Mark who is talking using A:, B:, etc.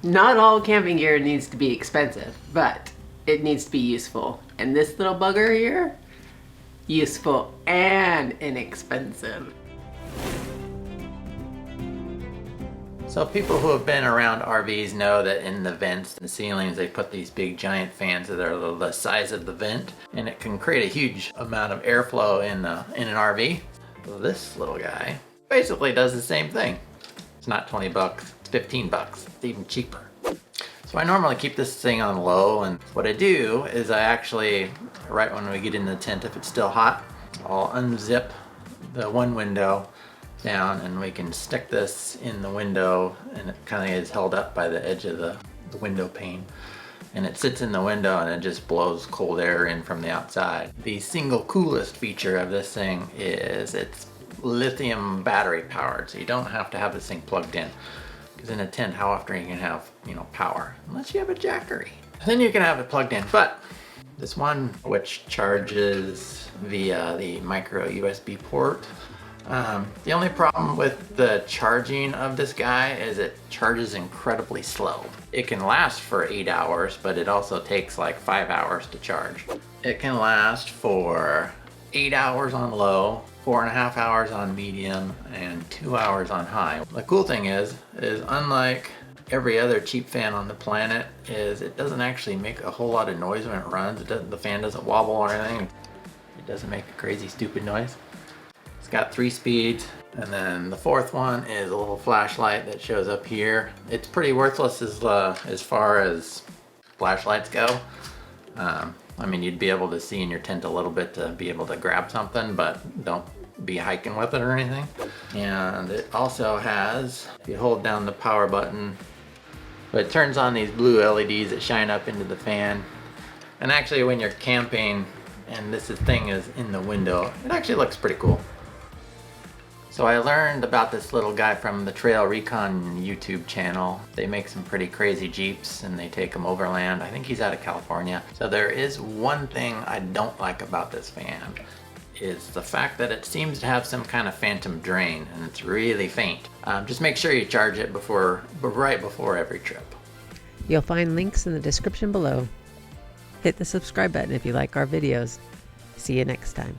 A: Not all camping gear needs to be expensive, but it needs to be useful. And this little bugger here, useful and inexpensive.
B: So people who have been around RVs know that in the vents and ceilings they put these big giant fans that are the size of the vent, and it can create a huge amount of airflow in an RV. So this little guy basically does the same thing. It's not 20 bucks, it's 15 bucks. It's even cheaper. So I normally keep this thing on low, and what I do is I actually, right when we get in the tent, if it's still hot, I'll unzip the one window down and we can stick this in the window, and it kind of is held up by the edge of the window pane, and it sits in the window and it just blows cold air in from the outside. The single coolest feature of this thing is it's lithium battery powered, so you don't have to have this thing plugged in, because in a tent how often are you gonna have power unless you have a Jackery? Then you can have it plugged in. But this one, which charges via the micro USB port, the only problem with the charging of this guy is it charges incredibly slow. It can last for 8 hours, but it also takes like 5 hours to charge. It can last for 8 hours on low, 4.5 hours on medium, and 2 hours on high. The cool thing is unlike every other cheap fan on the planet, is it doesn't actually make a whole lot of noise when it runs. The fan doesn't wobble or anything. It doesn't make a crazy stupid noise. It's got 3 speeds, and then the fourth one is a little flashlight that shows up here. It's pretty worthless as far as flashlights go. I mean, you'd be able to see in your tent a little bit to be able to grab something, but don't be hiking with it or anything. And it also has, if you hold down the power button, it turns on these blue LEDs that shine up into the fan. And actually when you're camping and this thing is in the window, it actually looks pretty cool. So I learned about this little guy from the Trail Recon YouTube channel. They make some pretty crazy Jeeps and they take them overland. I think he's out of California. So there is one thing I don't like about this fan, is the fact that it seems to have some kind of phantom drain and it's really faint. Just make sure you charge it right before every trip.
C: You'll find links in the description below. Hit the subscribe button if you like our videos. See you next time.